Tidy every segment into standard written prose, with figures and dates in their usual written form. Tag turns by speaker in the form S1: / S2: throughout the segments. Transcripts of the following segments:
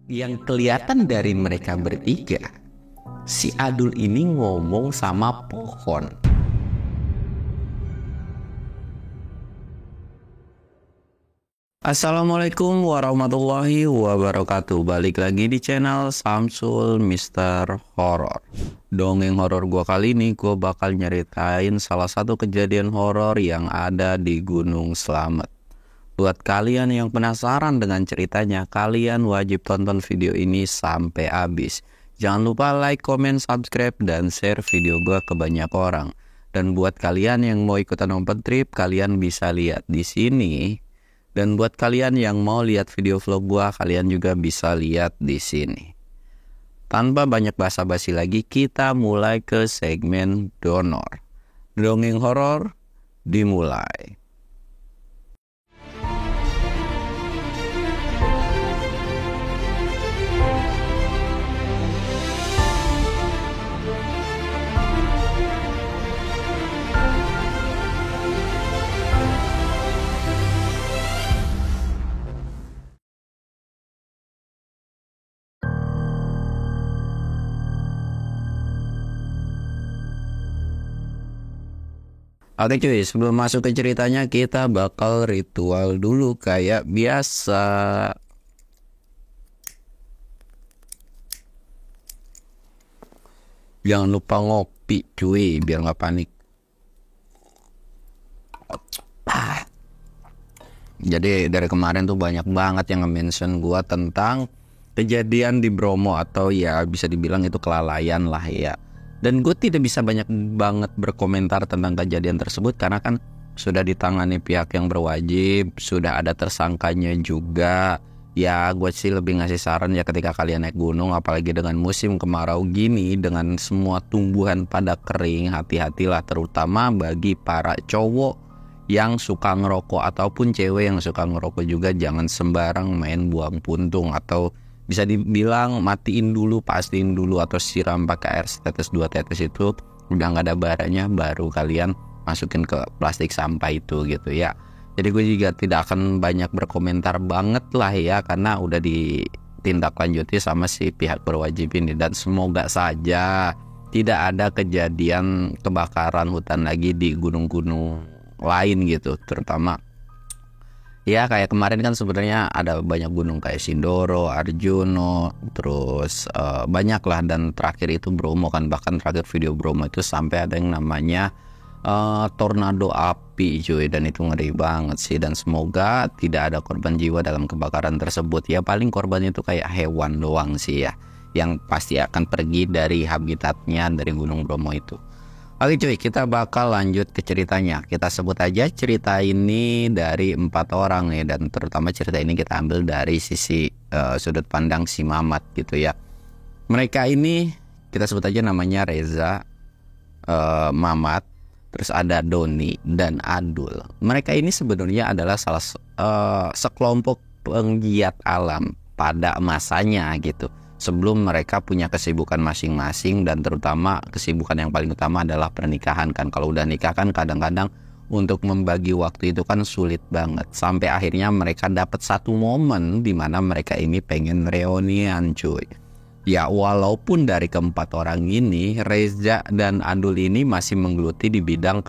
S1: Yang kelihatan dari mereka bertiga, si Adul ini ngomong sama pohon. Assalamualaikum warahmatullahi wabarakatuh. Balik lagi di channel Samsul Mister Horror. Dongeng horor gua kali ini gua bakal nyeritain salah satu kejadian horor yang ada di Gunung Slamet. Buat kalian yang penasaran dengan ceritanya, kalian wajib tonton video ini sampai habis. Jangan lupa like, comment, subscribe, dan share video gua ke banyak orang. Dan buat kalian yang mau ikutan open trip, kalian bisa lihat di sini. Dan buat kalian yang mau lihat video vlog gua, kalian juga bisa lihat di sini. Tanpa banyak basa-basi lagi, kita mulai ke segmen donor. Dongeng horor dimulai. Oke cuy, sebelum masuk ke ceritanya kita bakal ritual dulu kayak biasa. Jangan lupa ngopi cuy, biar nggak panik. Jadi dari kemarin tuh banyak banget yang nge-mention gua tentang kejadian di Bromo, atau ya bisa dibilang itu kelalaian lah ya. Dan gue tidak bisa banyak banget berkomentar tentang kejadian tersebut karena kan sudah ditangani pihak yang berwajib, sudah ada tersangkanya juga. Ya gue sih lebih ngasih saran ya, ketika kalian naik gunung apalagi dengan musim kemarau gini, dengan semua tumbuhan pada kering, hati-hatilah, terutama bagi para cowok yang suka ngerokok ataupun cewek yang suka ngerokok juga. Jangan sembarang main buang puntung, atau bisa dibilang matiin dulu, pastiin dulu, atau siram pakai air setetes 2 tetes itu udah nggak ada baranya, baru kalian masukin ke plastik sampah itu gitu ya. Jadi gue juga tidak akan banyak berkomentar banget lah ya, karena udah ditindaklanjuti sama si pihak berwajib ini. Dan semoga saja tidak ada kejadian kebakaran hutan lagi di gunung-gunung lain gitu, terutama ya kayak kemarin kan sebenarnya ada banyak gunung kayak Sindoro, Arjuno, terus banyak lah, dan terakhir itu Bromo kan. Bahkan terakhir video Bromo itu sampai ada yang namanya tornado api cuy, dan itu ngeri banget sih. Dan semoga tidak ada korban jiwa dalam kebakaran tersebut ya. Paling korban itu kayak hewan doang sih ya, yang pasti akan pergi dari habitatnya dari Gunung Bromo itu. Oke cuy, kita bakal lanjut ke ceritanya. Kita sebut aja cerita ini dari 4 orang nih, dan terutama cerita ini kita ambil dari sisi sudut pandang si Mamat gitu ya. Mereka ini kita sebut aja namanya Reza, Mamat, terus ada Doni dan Adul. Mereka ini sebenarnya adalah salah sekelompok penggiat alam pada masanya gitu, sebelum mereka punya kesibukan masing-masing. Dan terutama kesibukan yang paling utama adalah pernikahan kan. Kalau udah nikah kan kadang-kadang untuk membagi waktu itu kan sulit banget. Sampai akhirnya mereka dapat satu momen di mana mereka ini pengen reunian cuy. Ya walaupun dari keempat orang ini, Reza dan Adul ini masih menggeluti di bidang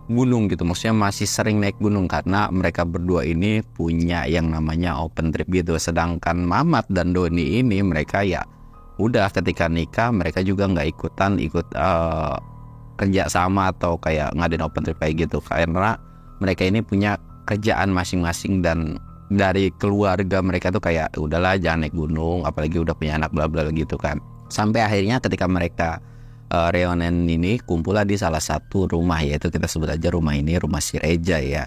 S1: gunung gitu, maksudnya masih sering naik gunung karena mereka berdua ini punya yang namanya open trip gitu. Sedangkan Mamat dan Doni ini mereka ya udah ketika nikah mereka juga nggak ikut kerja sama atau kayak ngadain open trip kayak gitu, karena mereka ini punya kerjaan masing-masing. Dan dari keluarga mereka tuh kayak udahlah jangan naik gunung, apalagi udah punya anak bla bla gitu kan. Sampai akhirnya ketika mereka reunian ini kumpullah di salah satu rumah, yaitu kita sebut aja rumah ini rumah si Reza ya.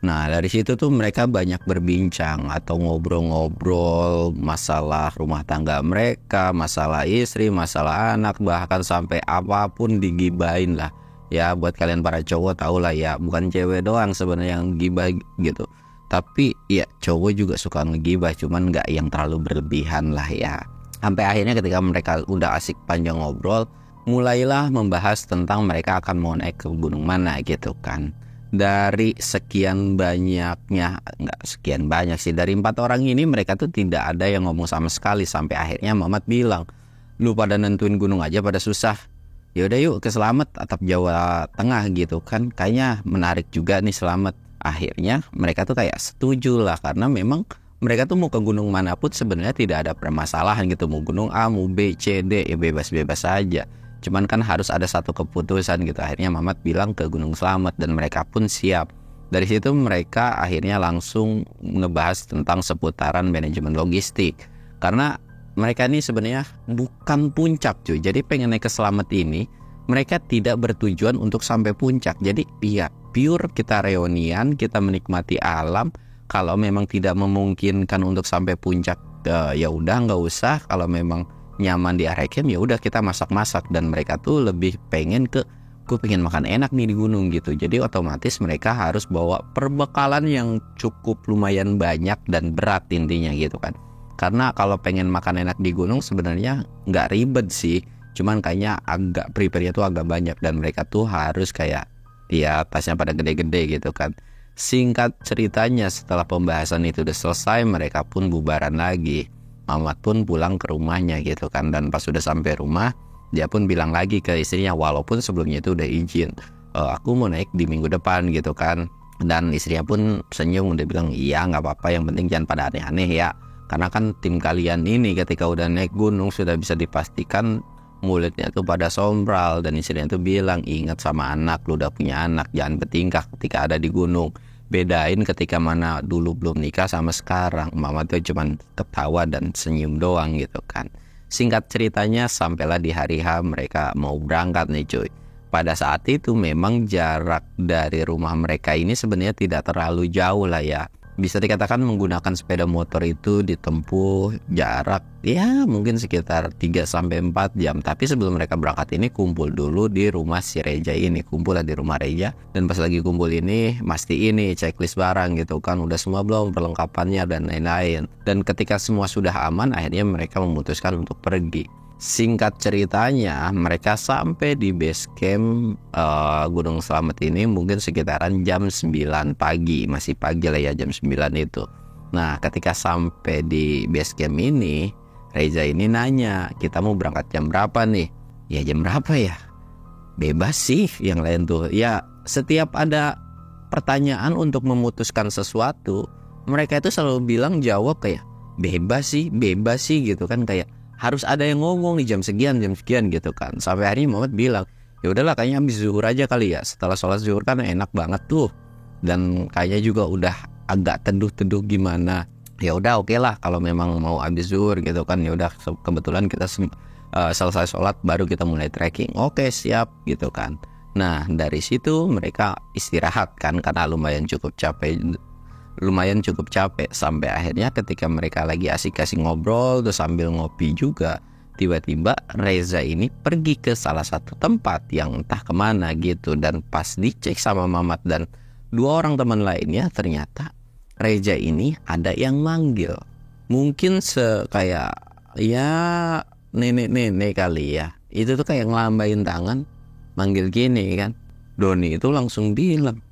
S1: Nah dari situ tuh mereka banyak berbincang atau ngobrol-ngobrol masalah rumah tangga mereka, masalah istri, masalah anak, bahkan sampai apapun digibahin lah ya. Buat kalian para cowok tau lah ya, bukan cewek doang sebenarnya yang gibah gitu, tapi ya cowok juga suka ngegibah, cuman nggak yang terlalu berlebihan lah ya. Sampai akhirnya ketika mereka udah asik panjang ngobrol, mulailah membahas tentang mereka akan mau naik ke gunung mana gitu kan. dari sekian banyaknya, nggak sekian banyak sih, dari 4 orang ini mereka tuh tidak ada yang ngomong sama sekali. Sampai akhirnya Mamat bilang, lu pada nentuin gunung aja pada susah, ya udah yuk ke Slamet atap Jawa Tengah gitu kan, kayaknya menarik juga nih Slamet. Akhirnya mereka tuh kayak setuju lah, karena memang mereka tuh mau ke gunung manapun sebenarnya tidak ada permasalahan gitu. Mau gunung A, mau B, C, D, ya bebas-bebas saja. Cuman kan harus ada satu keputusan gitu. Akhirnya Mamat bilang ke Gunung Slamet dan mereka pun siap. Dari situ mereka akhirnya langsung ngebahas tentang seputaran manajemen logistik. Karena mereka ini sebenarnya bukan puncak cuy. Jadi pengen naik ke Slamet ini, mereka tidak bertujuan untuk sampai puncak. Jadi ya pure kita reunian, kita menikmati alam. Kalau memang tidak memungkinkan untuk sampai puncak, ya udah nggak usah. Kalau memang nyaman di area camp, ya udah kita masak-masak. Dan mereka tuh lebih pengen gue pengen makan enak nih di gunung gitu. Jadi otomatis mereka harus bawa perbekalan yang cukup lumayan banyak dan berat intinya gitu kan. Karena kalau pengen makan enak di gunung sebenarnya nggak ribet sih, cuman kayaknya agak prepare-nya tuh agak banyak. Dan mereka tuh harus kayak ya tasnya pada gede-gede gitu kan. Singkat ceritanya, setelah pembahasan itu udah selesai, mereka pun bubaran lagi. Mamat pun pulang ke rumahnya gitu kan. Dan pas sudah sampai rumah, dia pun bilang lagi ke istrinya, walaupun sebelumnya itu udah izin, aku mau naik di minggu depan gitu kan. Dan istrinya pun senyum, udah bilang iya nggak apa-apa, yang penting jangan pada aneh-aneh ya. Karena kan tim kalian ini ketika udah naik gunung sudah bisa dipastikan mulutnya tuh pada sombral. Dan istrinya tuh bilang, ingat sama anak, lu udah punya anak, jangan bertingkah ketika ada di gunung. Bedain ketika mana dulu belum nikah sama sekarang. Mama tuh cuman ketawa dan senyum doang gitu kan. Singkat ceritanya sampailah di hari H mereka mau berangkat nih cuy. Pada saat itu memang jarak dari rumah mereka ini sebenarnya tidak terlalu jauh lah ya. Bisa dikatakan menggunakan sepeda motor itu ditempuh jarak ya mungkin sekitar 3-4 jam. Tapi sebelum mereka berangkat ini kumpul dulu di rumah si Reja ini. Kumpul lah di rumah Reja. Dan pas lagi kumpul ini mesti ini checklist barang gitu kan. Udah semua belum perlengkapannya dan lain-lain. Dan ketika semua sudah aman, akhirnya mereka memutuskan untuk pergi. Singkat ceritanya mereka sampai di base camp Gunung Slamet ini mungkin sekitaran jam 9 pagi. Masih pagi lah ya jam 9 itu. Nah ketika sampai di base camp ini, Reza ini nanya, kita mau berangkat jam berapa nih? Ya jam berapa ya? Bebas sih yang lain tuh. Ya setiap ada pertanyaan untuk memutuskan sesuatu, mereka itu selalu bilang jawab kayak bebas sih gitu kan. Kayak harus ada yang ngomong nih jam sekian gitu kan. Sampai hari ini Muhammad bilang, ya udahlah kayaknya habis zuhur aja kali ya. Setelah sholat zuhur kan enak banget tuh. Dan kayaknya juga udah agak teduh-teduh gimana. Ya udah oke lah kalau memang mau habis zuhur gitu kan. Ya udah kebetulan kita selesai sholat baru kita mulai trekking. Oke siap gitu kan. Nah dari situ mereka istirahat kan karena lumayan cukup capek sampai akhirnya ketika mereka lagi asik-asik ngobrol terus sambil ngopi juga, tiba-tiba Reza ini pergi ke salah satu tempat yang entah kemana gitu. Dan pas dicek sama Mamat dan 2 orang teman lainnya, ternyata Reza ini ada yang manggil. Mungkin kayak ya nenek-nenek kali ya. Itu tuh kayak ngelambain tangan manggil gini kan. Doni itu langsung bilang,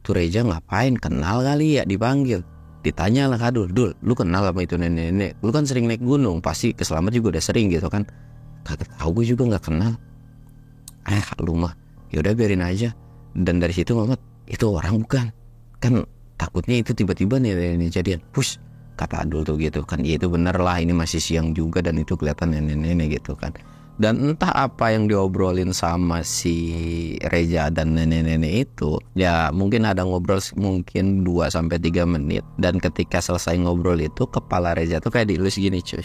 S1: tuh Reza ngapain, kenal kali ya dipanggil. Ditanya lah Kak Dul, lu kenal sama itu nenek-nenek? Lu kan sering naik gunung, pasti ke Slamet juga udah sering gitu kan. Kagak tahu, gue juga gak kenal. Lu mah yaudah biarin aja. Dan dari situ Mamat, itu orang bukan? Kan takutnya itu tiba-tiba nenek-nenek jadian. Push, kata Adul tuh gitu kan. Ya itu bener lah, ini masih siang juga dan itu kelihatan nenek-nenek gitu kan. Dan entah apa yang diobrolin sama si Reza dan nenek-nenek itu, ya mungkin ada ngobrol mungkin 2-3 menit. Dan ketika selesai ngobrol itu, kepala Reza tuh kayak dielus gini cuy.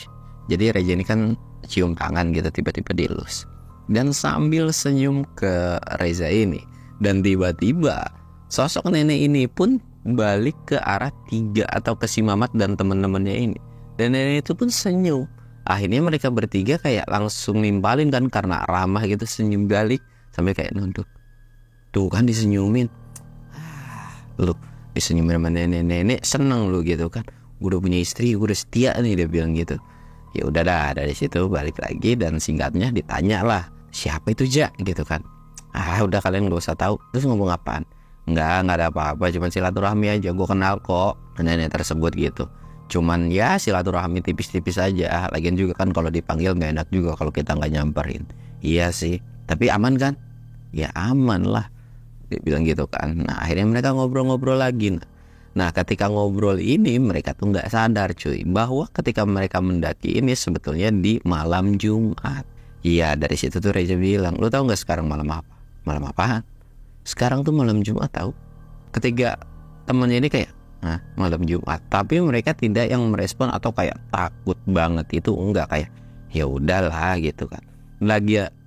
S1: Jadi Reza ini kan cium tangan gitu, tiba-tiba dielus. Dan sambil senyum ke Reza ini. Dan tiba-tiba sosok nenek ini pun balik ke arah 3 atau ke si Mamat dan temen-temennya ini. Dan nenek itu pun senyum. Akhirnya mereka bertiga kayak langsung nimpalin kan, karena ramah gitu, senyum balik sampai kayak nunduk. Tuh kan disenyumin. Lu disenyumin sama nenek-nenek, seneng lu gitu kan. Gue udah punya istri, gue udah setia nih, dia bilang gitu. Ya udah dah, dari situ balik lagi dan singkatnya ditanya lah, siapa itu Jak gitu kan. Udah kalian gak usah tahu. Terus ngomong apaan? Nggak ada apa-apa, cuma silaturahmi aja, gue kenal kok nenek tersebut gitu. Cuman ya silaturahmi tipis-tipis aja. Lagian juga kan kalau dipanggil nggak enak juga kalau kita nggak nyamperin. Iya sih, tapi aman kan? Ya aman lah, dia bilang gitu kan. Nah akhirnya mereka ngobrol-ngobrol lagi. Nah ketika ngobrol ini mereka tuh nggak sadar cuy, bahwa ketika mereka mendaki ini sebetulnya di malam Jumat. Iya, dari situ tuh Reza bilang, lu tahu nggak sekarang malam apa? Malam apaan? Sekarang tuh malam Jumat tahu. Ketiga temennya ini kayak, nah malam Jumat. Tapi mereka tidak yang merespon atau kayak takut banget, itu enggak, kayak ya udahlah gitu kan.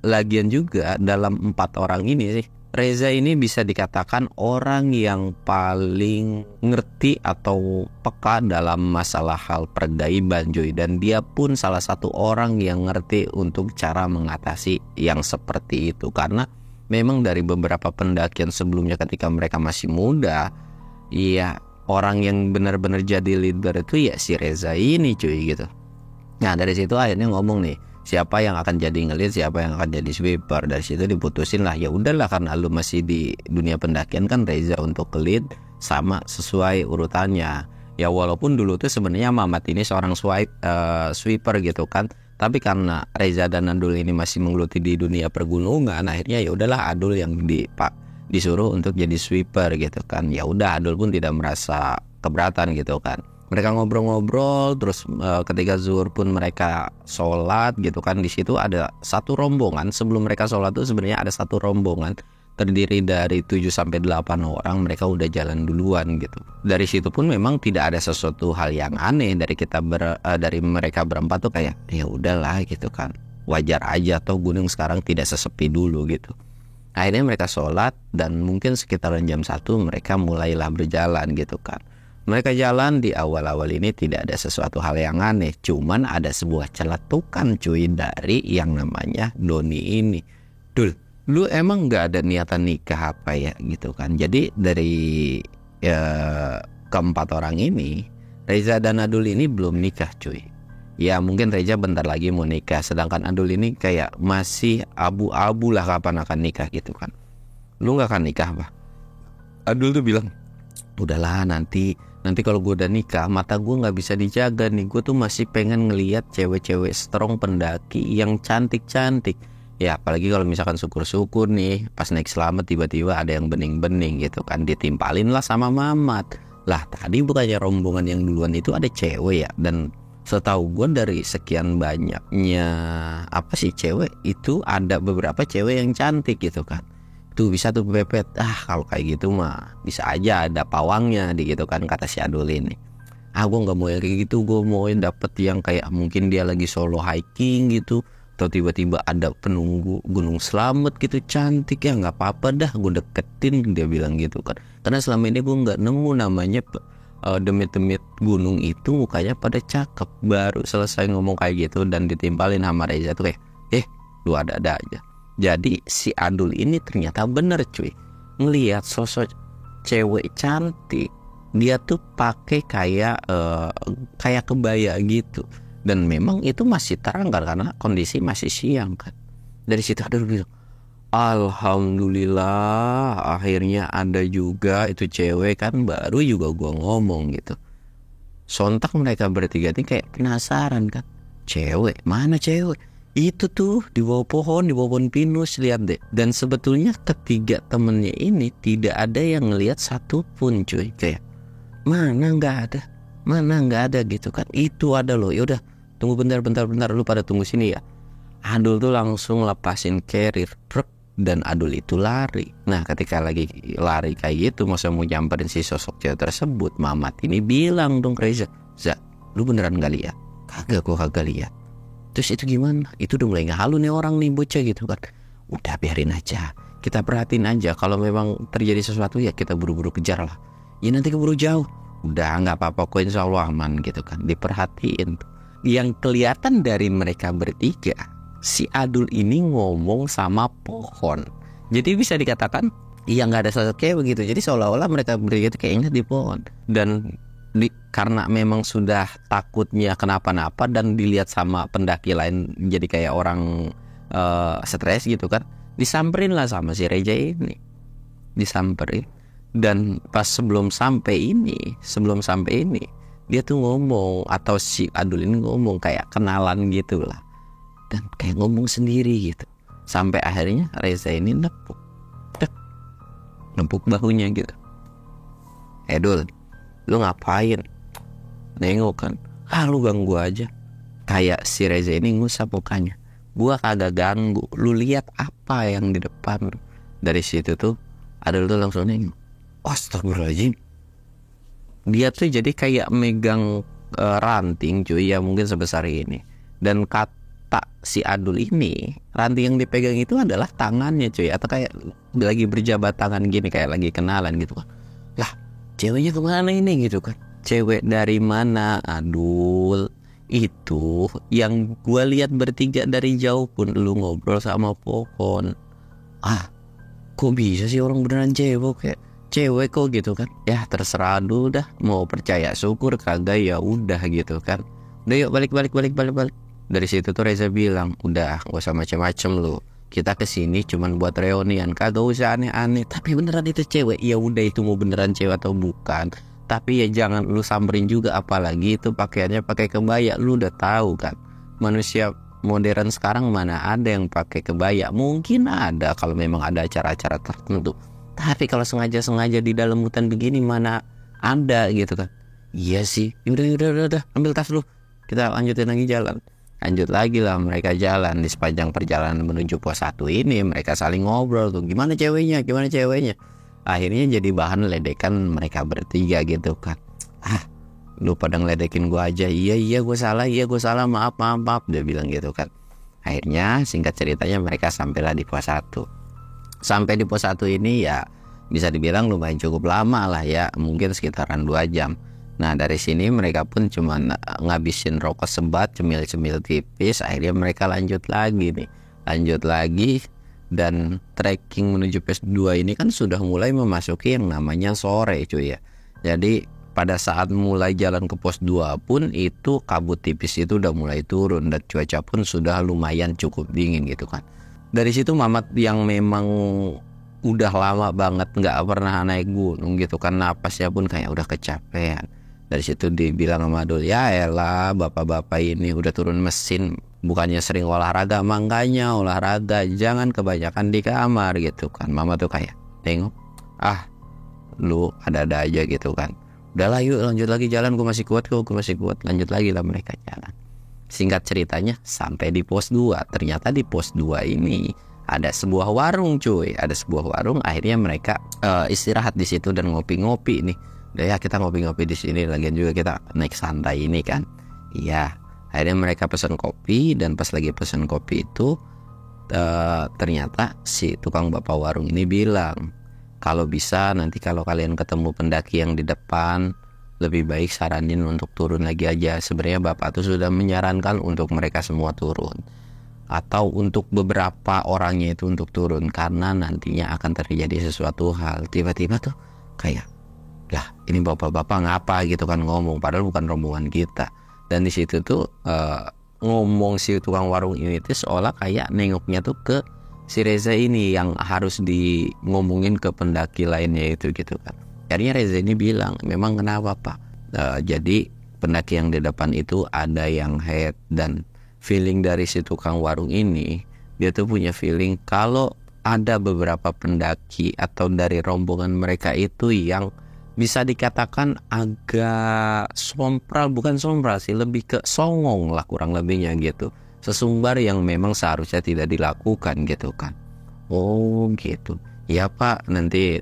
S1: Lagian juga dalam 4 orang ini sih, Reza ini bisa dikatakan orang yang paling ngerti atau peka dalam masalah hal pergaiban Joy. Dan dia pun salah satu orang yang ngerti untuk cara mengatasi yang seperti itu. Karena memang dari beberapa pendakian sebelumnya ketika mereka masih muda, ya orang yang benar-benar jadi leader itu ya si Reza ini cuy gitu. Nah dari situ akhirnya ngomong nih, siapa yang akan jadi ngelit, siapa yang akan jadi sweeper. Dari situ diputusin lah, ya udahlah karena lu masih di dunia pendakian kan, Reza untuk lead sama sesuai urutannya. Ya walaupun dulu tuh sebenarnya Mamat ini seorang sweeper gitu kan, tapi karena Reza dan Adul ini masih menggeluti di dunia pergunungan, akhirnya ya udahlah Adul yang disuruh untuk jadi sweeper gitu kan. Ya udah Adul pun tidak merasa keberatan gitu kan. Mereka ngobrol-ngobrol terus ketika zuhur pun mereka sholat gitu kan. Di situ ada satu rombongan. Sebelum mereka sholat tuh sebenarnya ada satu rombongan terdiri dari 7-8 orang. Mereka udah jalan duluan gitu. Dari situ pun memang tidak ada sesuatu hal yang aneh dari dari mereka berempat tuh, kayak ya udahlah gitu kan, wajar aja, atau gunung sekarang tidak sesepi dulu gitu. Akhirnya mereka sholat dan mungkin sekitaran jam 1 mereka mulailah berjalan gitu kan. Mereka jalan di awal-awal ini tidak ada sesuatu hal yang aneh, cuman ada sebuah celetukan cuy dari yang namanya Doni ini. Dul, lu emang nggak ada niatan nikah apa ya gitu kan? Jadi dari keempat orang ini, Reza dan Adul ini belum nikah cuy. Ya mungkin Reza bentar lagi mau nikah, sedangkan Adul ini kayak masih abu-abu lah kapan akan nikah gitu kan. Lu nggak akan nikah apa? Adul tuh bilang, udahlah nanti kalau gue udah nikah mata gue nggak bisa dijaga nih. Gue tuh masih pengen ngelihat cewek-cewek strong pendaki yang cantik-cantik. Ya apalagi kalau misalkan syukur-syukur nih pas naik selamat tiba-tiba ada yang bening-bening gitu kan, ditimpalin lah sama Mamat. Lah tadi bukannya rombongan yang duluan itu ada cewek ya. Dan setahu gue dari sekian banyaknya cewek itu ada beberapa cewek yang cantik gitu kan. Tuh bisa tuh pepet. Kalau kayak gitu mah bisa aja ada pawangnya gitu kan, kata si Adul ini. Gue nggak mau yang kayak gitu, gue mau yang dapet yang kayak mungkin dia lagi solo hiking gitu, atau tiba-tiba ada penunggu gunung selamat gitu cantik. Ya nggak apa-apa dah, gue deketin, dia bilang gitu kan. Karena selama ini gue nggak nemu namanya demit-demit gunung itu mukanya pada cakep. Baru selesai ngomong kayak gitu dan ditimpalin sama Reza tuh kayak lu ada-ada aja. Jadi si Adul ini ternyata bener cuy, ngelihat sosok cewek cantik, dia tuh pakai kayak kebaya gitu. Dan memang itu masih terang kan, karena kondisi masih siang kan. Dari situ Adul bilang, alhamdulillah akhirnya ada juga itu cewek kan. Baru juga gua ngomong gitu. Sontak mereka bertiga nih kayak penasaran kan, cewek mana cewek? Itu tuh di bawah pohon pinus, lihat deh. Dan sebetulnya ketiga temennya ini tidak ada yang ngelihat satupun cuy. Kayak mana nggak ada gitu kan. Itu ada loh. Ya udah tunggu bentar lu pada tunggu sini ya. Adul tuh langsung lepasin carrier dan Adul itu lari. Nah ketika lagi lari kayak gitu, masa mau nyamperin si sosok cewek tersebut, Mamat ini bilang dong ke Reza, lu beneran gak lihat? Kagak, gua kagak lihat. Terus itu gimana? Itu udah mulai ngehalu nih orang nih bocah gitu kan. Udah biarin aja, kita perhatiin aja. Kalau memang terjadi sesuatu ya kita buru-buru kejar lah. Ya nanti keburu jauh. Udah nggak apa-apa kok, insya Allah aman gitu kan. Diperhatiin. Yang kelihatan dari mereka bertiga, si Adul ini ngomong sama pohon. Jadi bisa dikatakan ya nggak ada sosok cewek gitu. Jadi seolah-olah mereka bertiga itu kayaknya di pohon. Dan karena memang sudah takutnya kenapa-napa dan dilihat sama pendaki lain jadi kayak orang stres gitu kan, disamperin lah sama si Reza ini. Disamperin Dan pas sebelum sampai ini dia tuh ngomong, atau si Adul ini ngomong kayak kenalan gitu lah, dan kayak ngomong sendiri gitu. Sampai akhirnya Reza ini nempuk bahunya gitu. Dul, lu ngapain? Nengok kan, lu ganggu aja. Kayak si Reza ini ngusap mukanya. Gua kagak ganggu, lu lihat apa yang di depan lu. Dari situ tuh Adul tuh langsung nengok. Astagfirullahaladzim. Dia tuh jadi kayak megang ranting cuy, ya mungkin sebesar ini. Dan kata si Adul ini, ranting yang dipegang itu adalah tangannya cuy, atau kayak lagi berjabat tangan gini, kayak lagi kenalan gitu kan. Lah, ceweknya kemana ini gitu kan? Cewek dari mana? Adul, itu yang gua lihat bertiga dari jauh pun lu ngobrol sama pohon. Kok bisa sih orang beneran cewek kok gitu kan? Ya terserah lu dah, mau percaya syukur, kagak ya udah gitu kan. Udah yuk balik. Dari situ tuh Reza bilang, udah gak usah macam-macam lu, kita kesini cuman buat reunian, kagak usah aneh-aneh. Tapi beneran itu cewek, ya udah itu mau beneran cewek atau bukan, tapi ya jangan lu samperin juga, apalagi itu pakaiannya pakai kebaya. Lu udah tahu kan, manusia modern sekarang mana ada yang pakai kebaya. Mungkin ada kalau memang ada acara-acara tertentu, tapi kalau sengaja di dalam hutan begini mana ada gitu kan. Iya sih, udah ambil tas lu, kita lanjutin lagi jalan. Lanjut lagi lah mereka jalan. Di sepanjang perjalanan menuju pos 1 ini mereka saling ngobrol tuh, gimana ceweknya. Akhirnya jadi bahan ledekan mereka bertiga gitu kan. Lu pada ngeledekin gua aja. Iya gua salah, maaf, dia bilang gitu kan. Akhirnya singkat ceritanya mereka sampailah di pos 1. Sampai di pos 1 ini ya bisa dibilang lumayan cukup lama lah ya, mungkin sekitaran 2 jam. Nah dari sini mereka pun cuma ngabisin rokok sebat, cemil-cemil tipis. Akhirnya mereka lanjut lagi. Dan trekking menuju pos 2 ini kan sudah mulai memasuki yang namanya sore cuy ya. Jadi pada saat mulai jalan ke pos 2 pun itu kabut tipis itu udah mulai turun, dan cuaca pun sudah lumayan cukup dingin gitu kan. Dari situ Mamat yang memang udah lama banget nggak pernah naik gunung gitu kan, napasnya pun kayak udah kecapean. Dari situ dibilang sama Adul, ya elah bapak-bapak ini udah turun mesin, bukannya sering olahraga, makanya olahraga jangan kebanyakan di kamar gitu kan. Mama tuh kayak tengok, lu ada-ada aja gitu kan. Udahlah yuk lanjut lagi jalan, gue masih kuat. Lanjut lagi lah mereka jalan. Singkat ceritanya sampai di pos 2. Ternyata di pos 2 ini ada sebuah warung cuy. Akhirnya mereka istirahat di situ dan ngopi-ngopi nih. Udah ya kita ngopi-ngopi di sini, lagian juga kita naik santai ini kan. Iya. Akhirnya mereka pesan kopi, dan pas lagi pesan kopi itu ternyata si tukang bapak warung ini bilang, kalau bisa nanti kalau kalian ketemu pendaki yang di depan, lebih baik saranin untuk turun lagi aja. Sebenarnya bapak tuh sudah menyarankan untuk mereka semua turun, atau untuk beberapa orangnya itu untuk turun, karena nantinya akan terjadi sesuatu hal. Tiba-tiba tuh kayak, lah ini bapak-bapak ngapa gitu kan ngomong, padahal bukan rombongan kita. Dan di situ tuh ngomong si tukang warung ini tuh seolah kayak nengoknya tuh ke si Reza ini yang harus di ngomongin ke pendaki lainnya itu gitu kan. Akhirnya Reza ini bilang, memang kenapa pak? Jadi pendaki yang di depan itu ada yang head, dan feeling dari si tukang warung ini, dia tuh punya feeling kalau ada beberapa pendaki atau dari rombongan mereka itu yang bisa dikatakan agak bukan sompral sih, lebih ke songong lah kurang lebihnya gitu. Sesumbar yang memang seharusnya tidak dilakukan gitu kan. Oh gitu. Ya pak, nanti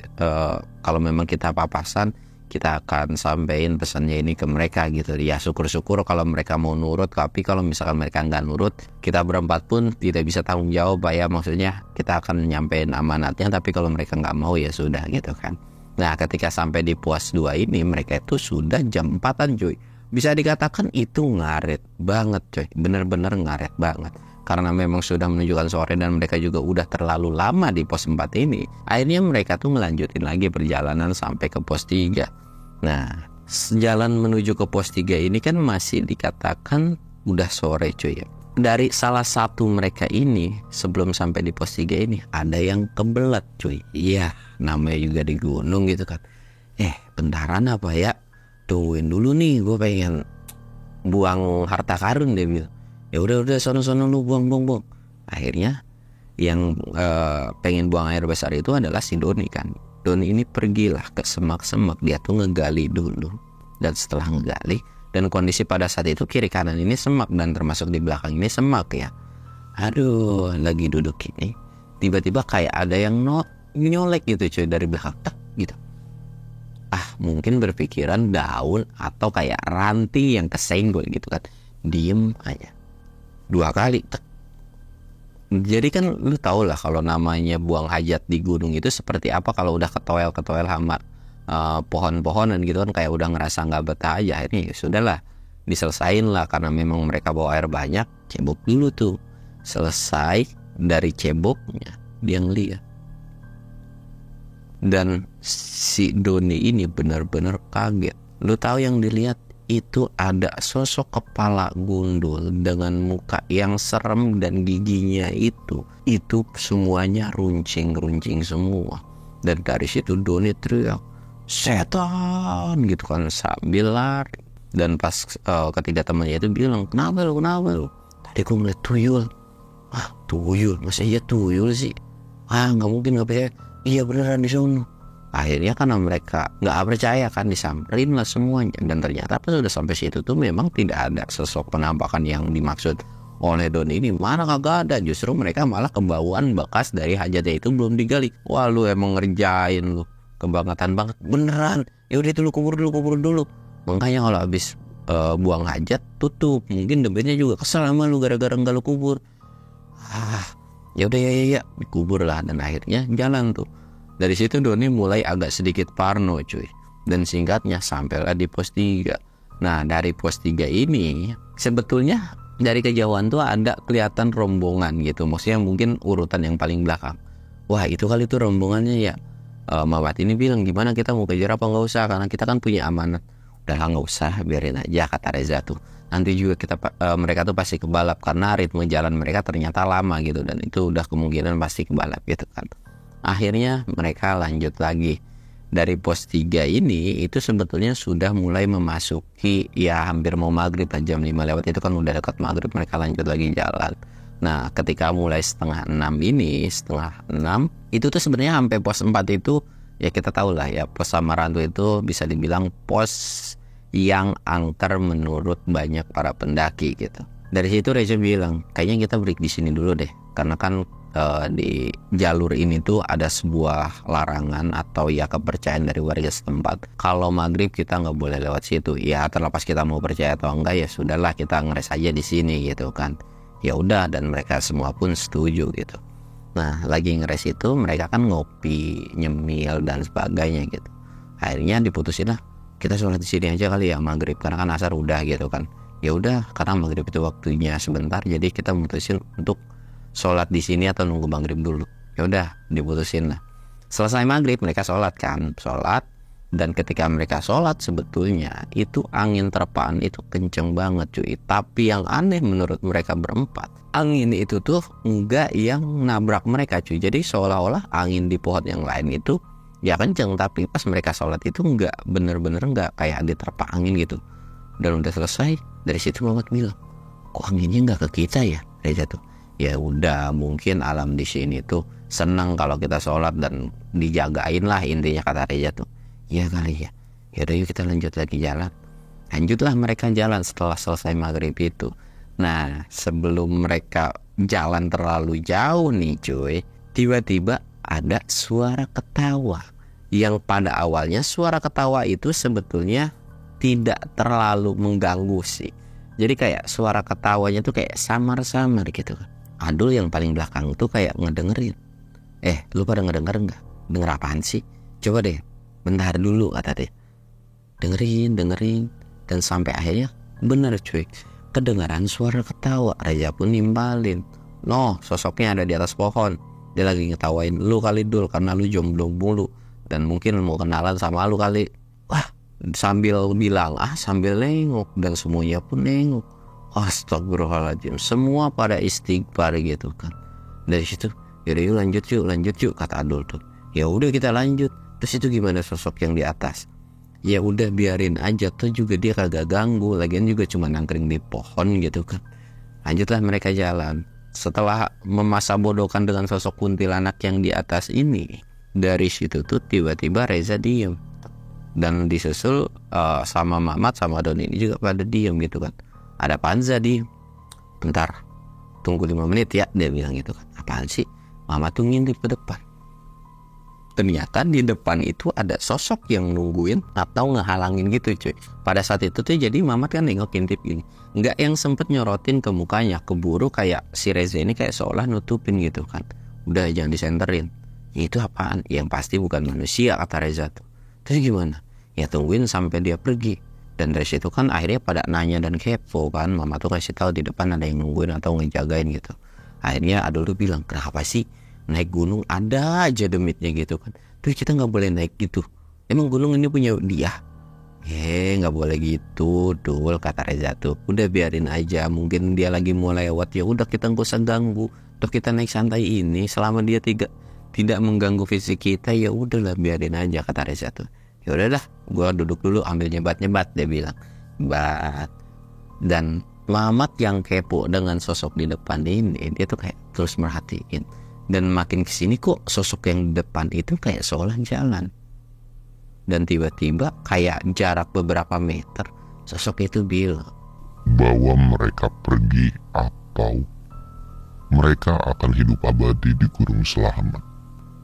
S1: kalau memang kita papasan, kita akan sampein pesannya ini ke mereka gitu. Ya syukur-syukur kalau mereka mau nurut, tapi kalau misalkan mereka nggak nurut, kita berempat pun tidak bisa tanggung jawab pak ya. Maksudnya kita akan nyampein amanatnya, tapi kalau mereka nggak mau ya sudah gitu kan. Nah ketika sampai di pos 2 ini, mereka itu sudah jam 4-an cuy. Bisa dikatakan itu ngaret banget coy, bener-bener ngaret banget. Karena memang sudah menunjukkan sore dan mereka juga udah terlalu lama di pos 4 ini. Akhirnya mereka tuh melanjutin lagi perjalanan sampai ke pos 3. Nah jalan menuju ke pos 3 ini kan masih dikatakan udah sore cuy ya. dari salah satu mereka ini sebelum sampai di pos 3 ini ada yang kebelet cuy. Iya, namanya juga di gunung gitu kan. Bentaran apa ya? Tungguin dulu nih, gue pengen buang harta karun, dia bilang. Ya udah sono lu buang. Akhirnya yang pengen buang air besar itu adalah si Doni kan. Doni ini pergilah ke semak-semak, dia tuh ngegali dulu. Dan setelah ngegali, dan kondisi pada saat itu kiri kanan ini semak dan termasuk di belakang ini semak ya. Aduh, lagi duduk ini tiba-tiba kayak ada yang nyolek gitu cuy dari belakang, tak gitu. Mungkin berpikiran daun atau kayak ranting yang kesenggol gitu kan. Diem aja 2 kali, tak. Jadi kan lu tau lah kalau namanya buang hajat di gunung itu seperti apa kalau udah ketoel sama pohon-pohonan gitu kan, kayak udah ngerasa nggak betah aja. Akhirnya ya sudahlah, diselesain lah karena memang mereka bawa air banyak. Cebok dulu tuh, selesai dari ceboknya dia ngeliat, dan si Doni ini benar-benar kaget. Lu tahu yang dilihat itu ada sosok kepala gundul dengan muka yang serem dan giginya itu semuanya runcing semua. Dan dari situ Doni teriak, setan gitu kan sambil lari. Dan pas ketiga temannya itu bilang, kenapa lu? Tadi gue ngeliat tuyul. Tuyul? Masa iya tuyul sih? Nggak mungkin, nggak percaya. Iya beneran di sono. Akhirnya karena mereka nggak percaya kan, disamperin lah semuanya. Dan ternyata pas udah sampai situ tuh memang tidak ada sosok penampakan yang dimaksud oleh Doni ini. Mana kagak ada, justru mereka malah kebauan bekas dari hajatnya itu belum digali. Wah, lu emang ngerjain lu, kebangetan banget beneran. Ya udah itu lu kubur dulu. Makanya kalau habis buang hajat tutup, mungkin debetnya juga kesel sama lu gara-gara nggak lu kubur. Ya udah ya dikubur lah. Dan akhirnya jalan tuh. Dari situ Doni mulai agak sedikit parno cuy. Dan singkatnya sampailah di pos 3. Nah dari pos 3 ini sebetulnya dari kejauhan tuh ada kelihatan rombongan gitu. Maksudnya mungkin urutan yang paling belakang. Wah itu kali tuh rombongannya ya. Mawat ini bilang, gimana kita mau kejar apa nggak usah, karena kita kan punya amanat. Udah nggak usah, biarin aja, kata Reza tuh. Nanti juga mereka tuh pasti kebalap karena ritme jalan mereka ternyata lama gitu, dan itu udah kemungkinan pasti kebalap gitu kan. Akhirnya mereka lanjut lagi. Dari pos 3 ini itu sebetulnya sudah mulai memasuki ya hampir mau maghrib lah, jam 5 lewat itu kan udah dekat maghrib. Mereka lanjut lagi jalan. Nah ketika mulai setengah 6 itu tuh sebenarnya sampai pos 4 itu ya kita tahu lah ya, pos Samarantu itu bisa dibilang pos yang angker menurut banyak para pendaki gitu. Dari situ Reza bilang, kayaknya kita break di sini dulu deh, karena kan di jalur ini tuh ada sebuah larangan atau ya kepercayaan dari warga setempat. Kalau maghrib kita nggak boleh lewat situ. Ya terlepas kita mau percaya atau enggak, ya sudahlah kita ngeres aja di sini gitu kan. Ya udah, dan mereka semua pun setuju gitu. Nah lagi ngeres itu mereka kan ngopi, nyemil dan sebagainya gitu. Akhirnya diputusin lah, kita sholat di sini aja kali ya maghrib, karena kan asar udah gitu kan. Ya udah, karena maghrib itu waktunya sebentar, jadi kita mutusin untuk sholat di sini atau nunggu maghrib dulu. Ya udah, diputusin lah. Selesai maghrib mereka sholat, dan ketika mereka sholat sebetulnya itu angin terpaan itu kenceng banget cuy. Tapi yang aneh menurut mereka berempat, angin itu tuh enggak yang nabrak mereka cuy. Jadi seolah-olah angin di pohon yang lain itu ya kenceng, tapi pas mereka sholat itu enggak, bener-bener enggak kayak diterpa angin gitu. Dan udah selesai, dari situ Muhammad bilang, kok anginnya enggak ke kita ya? Reza tuh, ya udah mungkin alam di sini tuh senang kalau kita sholat dan dijagain lah, intinya kata Reza tuh. Ya kali ya. Ya udah yuk kita lanjut lagi jalan. Lanjutlah mereka jalan setelah selesai maghrib itu. Nah sebelum mereka jalan terlalu jauh nih cuy, tiba-tiba ada suara ketawa. Yang pada awalnya suara ketawa itu sebetulnya tidak terlalu mengganggu sih. Jadi kayak suara ketawanya tuh kayak samar-samar gitu. Adul yang paling belakang tuh kayak ngedengerin. Lu pada ngedenger gak? Denger apaan sih? Coba deh, bentar dulu kata dia. Dengerin. Dan sampai akhirnya bener cuy, kedengaran suara ketawa. Raja pun nimbalin. Sosoknya ada di atas pohon. Dia lagi ngetawain lu kali Dul, karena lu jomblo mulu dan mungkin mau kenalan sama lu kali. Wah, sambil bilang sambil nengok, dan semuanya pun nengok. Astagfirullahaladzim, semua pada istighfar gitu kan. Dari situ, yaudah yuk lanjut yuk kata Adul tuh. Ya udah kita lanjut. Terus itu gimana sosok yang di atas? Ya udah biarin aja, tuh juga dia kagak ganggu, lagian juga cuma nangkring di pohon gitu kan. Lanjutlah mereka jalan. Setelah memasa bodohkan dengan sosok kuntilanak yang di atas ini, dari situ tuh tiba-tiba Reza diem. Dan disusul sama Mamat sama Doni ini juga pada diem gitu kan. Ada Panza diem. Bentar, tunggu 5 menit ya, dia bilang gitu kan. Apaan sih? Mamat tuh ngintip ke depan. Ternyata di depan itu ada sosok yang nungguin atau ngehalangin gitu cuy. Pada saat itu tuh jadi Mamat kan nengok intip gini, nggak yang sempet nyorotin ke mukanya, keburu kayak si Reza ini kayak seolah nutupin gitu kan. Udah jangan disenterin. Itu apaan? Yang pasti bukan manusia kata Reza tuh. Terus gimana? Ya tungguin sampai dia pergi. Dan dari situ kan akhirnya pada nanya dan kepo kan. Mama tuh kasih tahu di depan ada yang nungguin atau ngejagain gitu. Akhirnya Adul tuh bilang, kenapa sih naik gunung ada aja demitnya gitu kan. Terus kita nggak boleh naik gitu. Emang gunung ini punya dia? Nggak boleh gitu Dul kata Reza tuh. Udah biarin aja, mungkin dia lagi mau lewat, ya udah kita nggak usah ganggu. Terus kita naik santai ini selama dia tidak mengganggu fisik kita, ya udahlah biarin aja kata Reza tuh. Ya udahlah, gua duduk dulu ambil nyebat dia bilang. Dan Mamat yang kepo dengan sosok di depan ini, dia tuh kayak terus merhatiin. Dan makin kesini kok sosok yang di depan itu kayak seolah jalan. Dan tiba-tiba kayak jarak beberapa meter, sosok itu bilang,
S2: bahwa mereka pergi atau mereka akan hidup abadi di gurun selamat.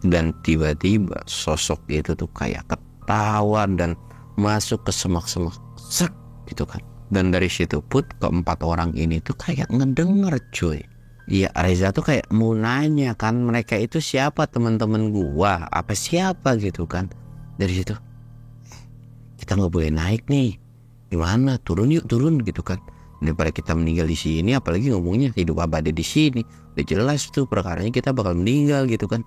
S1: Dan tiba-tiba sosok itu tuh kayak ketawa dan masuk ke semak-semak sek gitu kan. Dan dari situ pun keempat orang ini tuh kayak ngedenger cuy. Iya, Reza tuh kayak mau nanya kan, mereka itu siapa, teman-teman gua apa siapa gitu kan. Dari situ kita nggak boleh naik nih, gimana, turun gitu kan. Daripada kita meninggal di sini, apalagi ngomongnya hidup abadi di sini, udah jelas tuh perkaranya kita bakal meninggal gitu kan.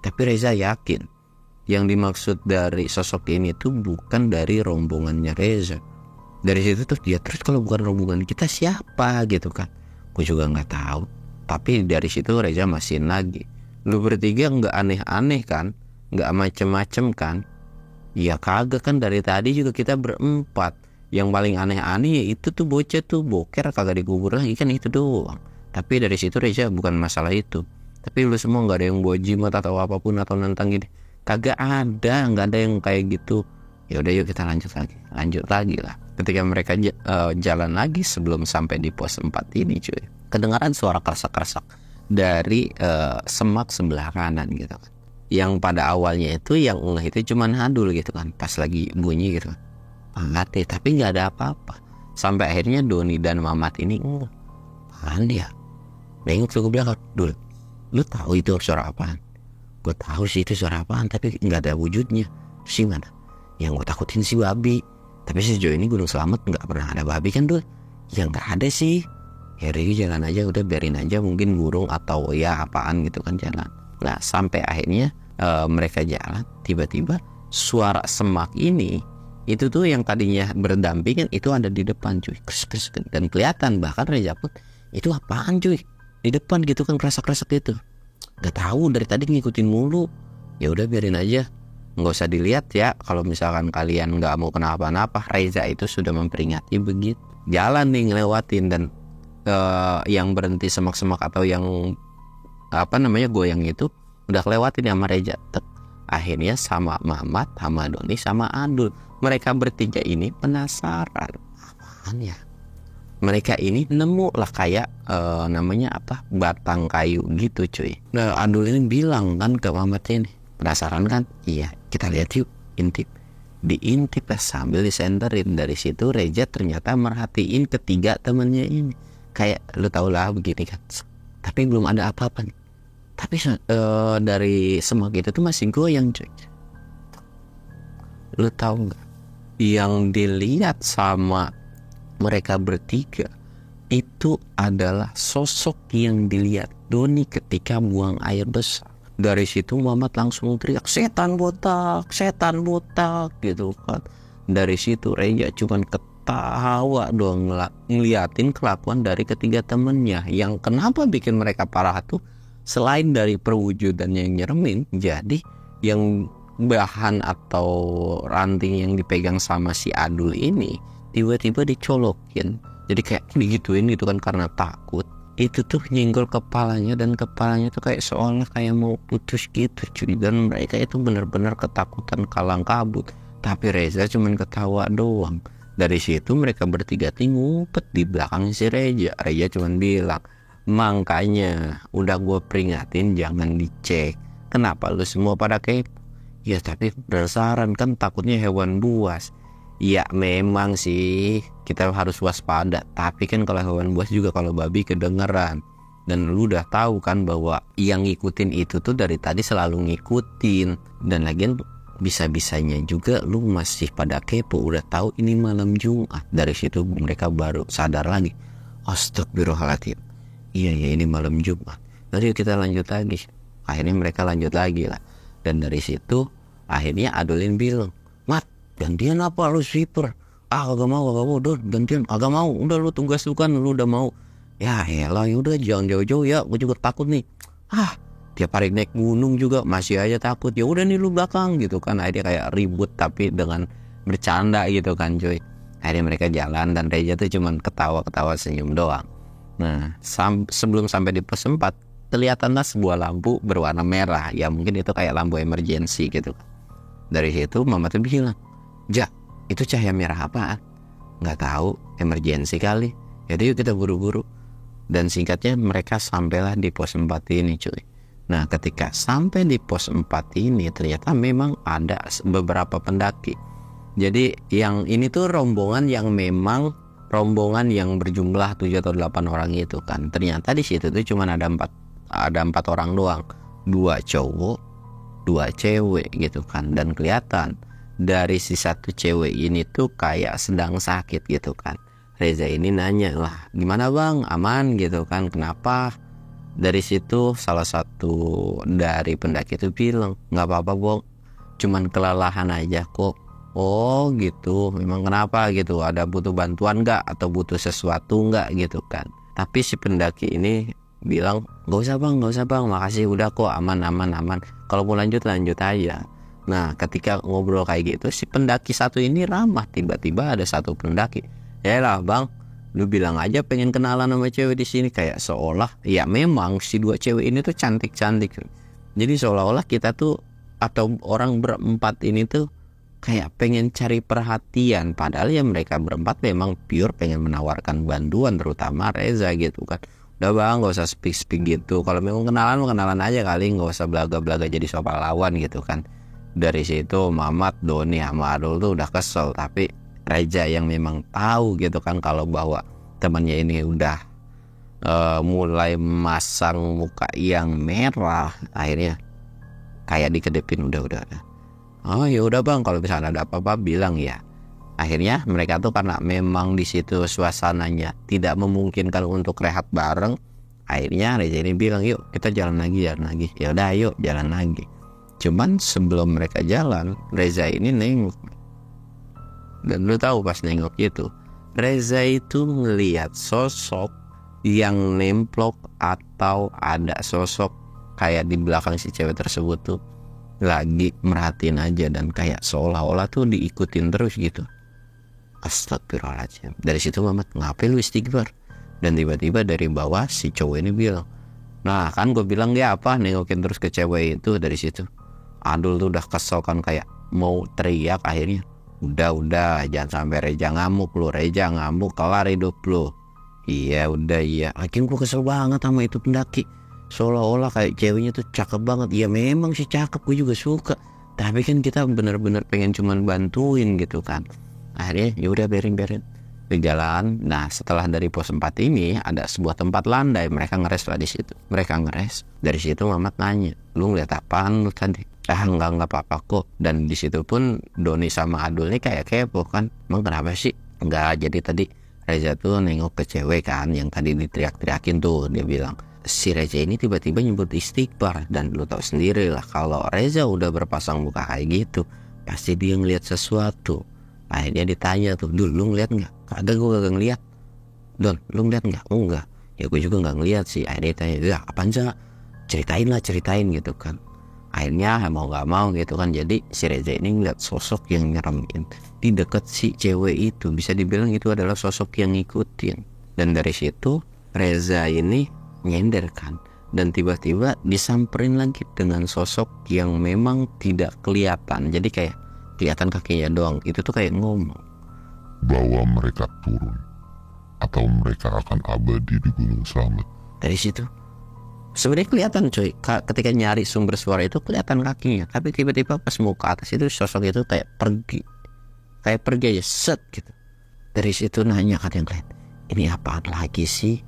S1: Tapi Reza yakin yang dimaksud dari sosok ini tuh bukan dari rombongannya Reza. Dari situ tuh dia terus, kalau bukan rombongan kita siapa gitu kan. Gue juga nggak tahu. Tapi dari situ Reza masihin lagi, lu bertiga nggak aneh-aneh kan, nggak macem-macem kan? Ya kagak kan, dari tadi juga kita berempat. Yang paling aneh-aneh ya itu tuh bocah tuh boker kagak dikubur lagi kan, itu doang. Tapi dari situ Reza bukan masalah itu. Tapi lu semua nggak ada yang bawa jimat atau apapun atau nantang gini, kagak ada, nggak ada yang kayak gitu. Ya udah yuk kita lanjut lagi lah. Ketika mereka jalan lagi sebelum sampai di pos 4 ini cuy, kedengaran suara kersak-kersak dari semak sebelah kanan gitu kan. Yang pada awalnya itu yang ngeh itu cuman Adul gitu kan, pas lagi bunyi gitu kan, banget tapi nggak ada apa-apa. Sampai akhirnya Doni dan Mamat ini apaan ya? Nengok ke belakang, Dul, lu tahu itu suara apaan? Gue tahu sih itu suara apaan, tapi nggak ada wujudnya. Terus gimana? Yang gue takutin sih babi. Tapi sejauh ini Gunung Selamet nggak pernah ada babi kan Dul? Ya nggak ada sih. Ya Riri jalan aja, udah biarin aja, mungkin burung atau ya apaan gitu kan jalan. Nah sampai akhirnya mereka jalan, tiba-tiba suara semak ini itu tuh yang tadinya berdampingan itu ada di depan cuy, dan kelihatan bahkan Reza pun itu apaan cuy di depan gitu kan, kerasak-kerasak gitu. Gak tahu, dari tadi ngikutin mulu. Ya udah biarin aja, nggak usah dilihat ya. Kalau misalkan kalian nggak mau kenapa-napa, Reza itu sudah memperingati begitu. Jalan nih ngelewatin, dan yang berhenti semak-semak atau yang goyang itu udah kelewatin sama Reza. Akhirnya sama Mamat, sama Doni, sama Adul, mereka bertiga ini penasaran apaan ya. Mereka ini nemu lah kayak batang kayu gitu cuy. Nah Adul ini bilang kan ke Mamat ini, penasaran kan? Iya, kita lihat yuk, intip. Diintip lah sambil disenterin. Dari situ Reza ternyata merhatiin ketiga temennya ini. Kayak lu tau lah begini kan, tapi belum ada apa-apa nih. Tapi dari semak itu tuh masih goyang cuy. Lu tahu nggak? Yang dilihat sama mereka bertiga itu adalah sosok yang dilihat Doni ketika buang air besar. Dari situ Muhammad langsung teriak, setan botak gitu kan. Dari situ Reza cuman ketawa dong ngeliatin kelakuan dari ketiga temennya. Yang kenapa bikin mereka parah tuh, selain dari perwujudannya yang nyeremin, jadi yang bahan atau ranting yang dipegang sama si Adul ini tiba-tiba dicolokin. Jadi kayak digituin gitu kan karena takut. Itu tuh nyenggol kepalanya, dan kepalanya tuh kayak seolah kayak mau putus gitu cuy. Dan mereka itu benar-benar ketakutan kalang kabut. Tapi Reza cuman ketawa doang. Dari situ mereka bertiga ngumpet di belakang si Reza. Reza cuman bilang, makanya udah gue peringatin jangan dicek. Kenapa lu semua pada kepo? Ya tapi berdasarkan kan takutnya hewan buas. Ya memang sih kita harus waspada. Tapi kan kalau hewan buas juga kalau babi kedengeran. Dan lu udah tahu kan bahwa yang ngikutin itu tuh dari tadi selalu ngikutin. Dan lagian bisa-bisanya juga lu masih pada kepo, udah tahu ini malam Jumat. Dari situ mereka baru sadar lagi, astagfirullahaladzim, iya ya ini malam Jumat. Jadi kita lanjut lagi. Akhirnya mereka lanjut lagi lah. Dan dari situ akhirnya Adulin bilang, Mat, gantian apa lu sweeper? Agak mau udah gantian, agak mau, udah lu tugas lu kan lu udah mau. Ya elah, udah jangan jauh-jauh ya, gue juga takut nih. Tiap hari naik gunung juga masih aja takut. Ya udah nih lu belakang gitu kan. Akhirnya kayak ribut tapi dengan bercanda gitu kan cuy. Akhirnya mereka jalan dan Reza tuh cuman ketawa-ketawa senyum doang. Nah sebelum sampai di pos 4 kelihatanlah sebuah lampu berwarna merah. Ya mungkin itu kayak lampu emergency gitu. Dari situ Mama tuh bilang, Ja, itu cahaya merah apaan? Nggak tahu, emergency kali. Jadi yuk kita buru-buru. Dan singkatnya mereka sampailah di pos 4 ini cuy. Nah ketika sampai di pos 4 ini ternyata memang ada beberapa pendaki. Jadi yang ini tuh rombongan yang memang rombongan yang berjumlah 7 atau 8 orang itu kan. Ternyata di situ tuh cuma ada 4 orang doang. 2 cowok, 2 cewek gitu kan. Dan kelihatan dari si satu cewek ini tuh kayak sedang sakit gitu kan. Reza ini nanya lah, gimana bang, aman gitu kan, kenapa? Dari situ salah satu dari pendaki itu bilang, nggak apa-apa bang, cuman kelelahan aja kok. Oh gitu, memang kenapa gitu, ada butuh bantuan nggak atau butuh sesuatu nggak gitu kan. Tapi si pendaki ini bilang, nggak usah bang, makasih udah kok aman. Kalau mau lanjut aja. Nah ketika ngobrol kayak gitu, si pendaki satu ini ramah. Tiba-tiba ada satu pendaki, ya lah bang, lu bilang aja pengen kenalan sama cewek di sini. Kayak seolah ya memang si 2 cewek ini tuh cantik. Jadi seolah-olah kita tuh atau orang berempat ini tuh kayak pengen cari perhatian. Padahal ya mereka berempat memang pure pengen menawarkan bantuan, terutama Reza gitu kan. Udah bang, gak usah speak gitu. Kalau memang kenalan aja kali, gak usah belaga-belaga jadi soal lawan gitu kan. Dari situ Mamat, Doni sama Adul tuh udah kesel. Tapi Reza yang memang tahu gitu kan kalau bahwa temannya ini udah mulai masang muka yang merah, akhirnya kayak dikedepin udah. Oh ya udah bang, kalau misalnya ada apa-apa bilang ya. Akhirnya mereka tuh karena memang di situ suasananya tidak memungkinkan untuk rehat bareng, akhirnya Reza ini bilang yuk kita jalan lagi. Ya udah yuk jalan lagi. Cuman sebelum mereka jalan, Reza ini nengok. Dan lu tahu pas nengok itu, Reza itu ngelihat sosok yang nemplok atau ada sosok kayak di belakang si cewek tersebut tuh lagi merhatiin aja dan kayak seolah-olah tuh diikutin terus gitu. Astagfirullahaladzim. Dari situ Mamat, ngapain lu istighfar? Dan tiba-tiba dari bawah si cowok ini bilang, nah kan gue bilang dia apa nengokin terus ke cewek itu. Dari situ Adul tuh udah kesel kan kayak mau teriak. Akhirnya udah jangan sampai Reza ngamuk kelar hidup lu. Iya udah iya. Lagian gue kesel banget sama itu pendaki, seolah-olah kayak ceweknya tuh cakep banget. Ya memang sih cakep, gue juga suka, tapi kan kita bener-bener pengen cuman bantuin gitu kan. Akhirnya ya udah berin di jalan. Nah setelah dari pos 4 ini ada sebuah tempat landai, mereka ngeres lah di situ. Dari situ Mamat nanya, lu ngeliat apaan lu tadi? Enggak apa-apa kok. Dan di situ pun Doni sama Adul nih kayak kepo kan, emang kenapa sih? Enggak, jadi tadi Reza tuh nengok ke cewek kan yang tadi diteriak-teriakin tuh. Dia bilang si Reza ini tiba-tiba nyebut istighfar. Dan lu tahu sendiri lah kalau Reza udah berpasang muka kayak gitu, pasti dia ngeliat sesuatu. Akhirnya ditanya tuh, Dul lu ngeliat nggak? Ada, gue kagak ngeliat. Don lu ngeliat nggak? Oh enggak. Ya gue juga nggak ngeliat sih. Akhirnya ditanya, ya apaan sih? Ceritain gitu kan. Akhirnya mau nggak mau gitu kan, jadi si Reza ini ngeliat sosok yang nyeremin di dekat si cewek itu. Bisa dibilang itu adalah sosok yang ngikutin. Dan dari situ Reza ini nyender kan, dan tiba-tiba disamperin lagi dengan sosok yang memang tidak kelihatan. Jadi kayak kelihatan kakinya doang. Itu tuh kayak ngomong
S2: bahwa mereka turun atau mereka akan abadi di Gunung Slamet.
S1: dari situ. Sebenarnya kelihatan coy, ketika nyari sumber suara itu kelihatan kakinya, tapi tiba-tiba pas mau ke atas itu sosok itu kayak pergi aja set gitu. Dari situ nanya kan yang lain, ini apaan lagi sih?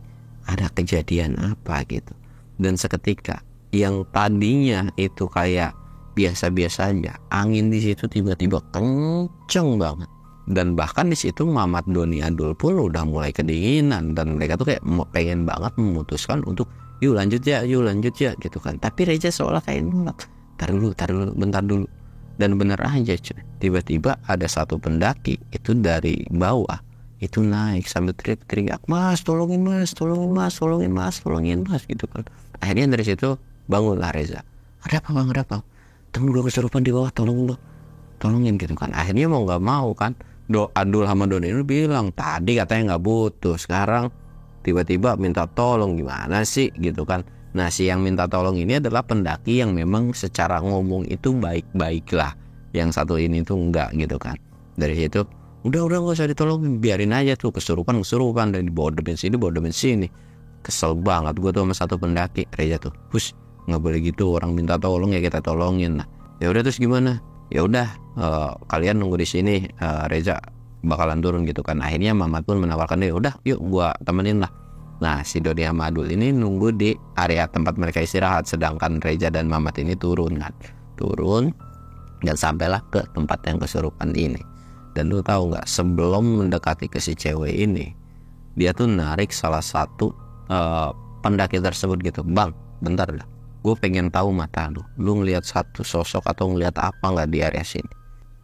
S1: Ada kejadian apa gitu? Dan seketika yang tadinya itu kayak biasa-biasa aja, angin di situ tiba-tiba kenceng banget. Dan bahkan di situ Mamat, Doni, Adul pun udah mulai kedinginan, dan mereka tuh kayak pengen banget memutuskan untuk yuk lanjut ya gitu kan. Tapi Reza seolah kayak nolak, tar dulu bentar dulu. Dan bener aja cuy, tiba-tiba ada satu pendaki itu dari bawah itu naik sambil teriak-teriak, mas tolongin mas gitu kan. Akhirnya dari situ bangunlah Reza, ada apa bang, temen gue kesurupan di bawah, tolongin gitu kan. Akhirnya mau nggak mau kan, Adul sama Doni ini bilang tadi katanya nggak butuh, sekarang tiba-tiba minta tolong, gimana sih gitu kan. Nah si yang minta tolong ini adalah pendaki yang memang secara ngomong itu baik-baik lah, yang satu ini tuh enggak gitu kan. Dari situ udah nggak usah ditolongin, biarin aja tuh kesurupan dan dibawa demen sini. Kesel banget gue tuh sama satu pendaki. Reza tuh, hus, nggak boleh gitu, orang minta tolong ya kita tolongin. Nah ya udah, terus gimana? Ya udah, kalian nunggu di sini, Reza bakalan turun gitu kan. Akhirnya Mamat pun menawarkan dia, udah yuk gua temenin lah. Nah si Dodi sama Adul ini nunggu di area tempat mereka istirahat, sedangkan Reza dan Mamat ini turun dan sampailah ke tempat yang kesurupan ini. Dan lu tahu nggak, sebelum mendekati ke si cewek ini, dia tuh narik salah satu pendaki tersebut gitu, bang bentar dah, gue pengen tahu mata lu ngelihat satu sosok atau ngelihat apa nggak di area sini.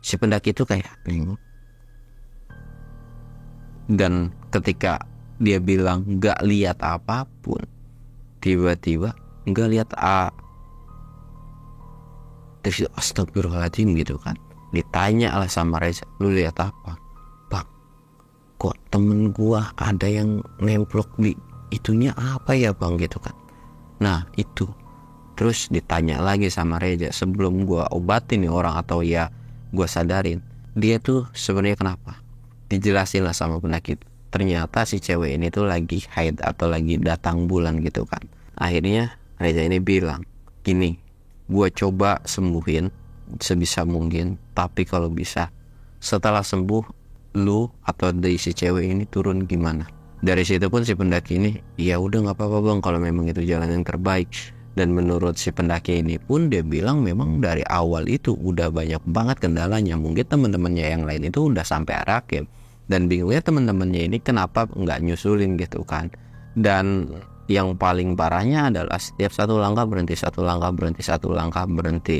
S1: Si pendaki itu kayak nengok, dan ketika dia bilang nggak lihat apapun, tiba-tiba nggak lihat terus astagfirullahaladzim gitu kan. Ditanya lah sama Reza, lu lihat apa? Bang, kok temen gua ada yang nemplok di itunya, apa ya bang gitu kan. Nah itu terus ditanya lagi sama Reza, sebelum gua obatin nih orang atau ya gua sadarin dia tuh sebenarnya kenapa. Dijelasin lah sama pendaki, ternyata si cewek ini tuh lagi haid atau lagi datang bulan gitu kan. Akhirnya Reza ini bilang gini, gua coba sembuhin sebisa mungkin, tapi kalau bisa setelah sembuh lu atau dari si cewek ini turun gimana. Dari situ pun si pendaki ini, ya udah nggak apa-apa bang kalau memang itu jalan yang terbaik. Dan menurut si pendaki ini pun dia bilang memang dari awal itu udah banyak banget kendalanya. Mungkin teman-temannya yang lain itu udah sampai Arakim, dan bingungnya teman-temannya ini kenapa nggak nyusulin gitu kan. Dan yang paling parahnya adalah setiap satu langkah berhenti,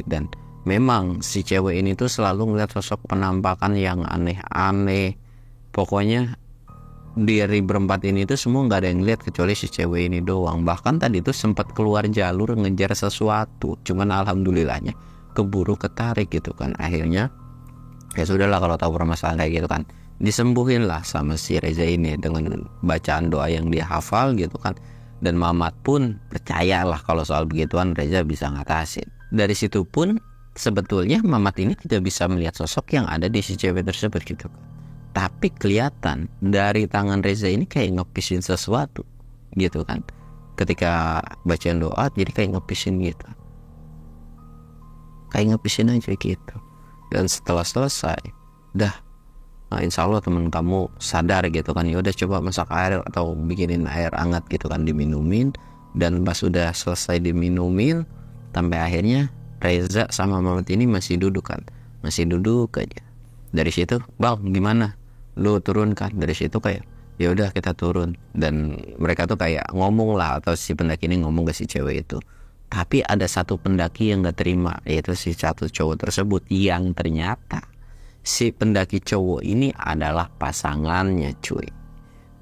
S1: dan memang si cewek ini tuh selalu ngeliat sosok penampakan yang aneh-aneh. Pokoknya dari berempat ini tuh semua nggak ada yang lihat kecuali si cewek ini doang. Bahkan tadi tuh sempat keluar jalur ngejar sesuatu, cuman alhamdulillahnya keburu ketarik gitu kan. Akhirnya ya sudahlah, kalau tahu permasalahan kayak gitu kan, disembuhin lah sama si Reza ini dengan bacaan doa yang dia hafal gitu kan. Dan Mamat pun percayalah kalau soal begituan Reza bisa ngatasin. Dari situ pun sebetulnya Mamat ini tidak bisa melihat sosok yang ada di si cewek tersebut gitu kan. Tapi kelihatan dari tangan Reza ini kayak ngepisin sesuatu gitu kan. Ketika bacaan doa jadi kayak ngepisin gitu, kayak ngepisin aja gitu. Dan setelah selesai, dah, nah, insya Allah teman kamu sadar gitu kan. Ya udah coba masak air atau bikinin air hangat gitu kan, diminumin. Dan pas sudah selesai diminumin, sampai akhirnya Reza sama Mamat ini masih duduk aja. Dari situ, bang gimana, lu turun kan? Dari situ kayak ya udah kita turun. Dan mereka tuh kayak ngomong lah, atau si pendaki ini ngomong ke si cewek itu. Tapi ada satu pendaki yang gak terima, yaitu si satu cowok tersebut, yang ternyata si pendaki cowok ini adalah pasangannya cuy.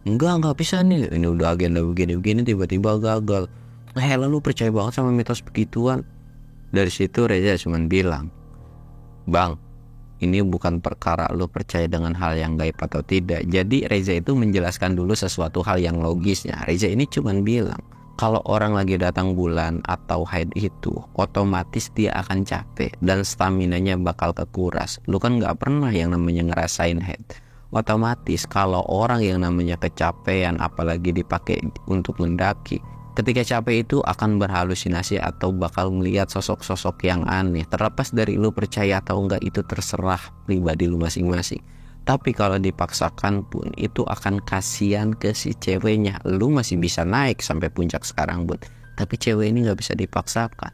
S1: Enggak bisa nih, ini udah agenda begini-begini tiba-tiba gagal. Nah lu percaya banget sama mitos begituan. Dari situ Reza cuman bilang, Bang, ini bukan perkara lu percaya dengan hal yang gaib atau tidak. Jadi Reza itu menjelaskan dulu sesuatu hal yang logisnya. Reza ini cuman bilang, kalau orang lagi datang bulan atau haid itu otomatis dia akan capek dan staminanya bakal kekuras. Lu kan gak pernah yang namanya ngerasain haid. Otomatis kalau orang yang namanya kecapean apalagi dipakai untuk mendaki, ketika capek itu akan berhalusinasi atau bakal melihat sosok-sosok yang aneh. Terlepas dari lu percaya atau enggak itu terserah pribadi lu masing-masing. Tapi kalau dipaksakan pun itu akan kasihan ke si ceweknya. Lu masih bisa naik sampai puncak sekarang bun, tapi cewek ini gak bisa dipaksakan.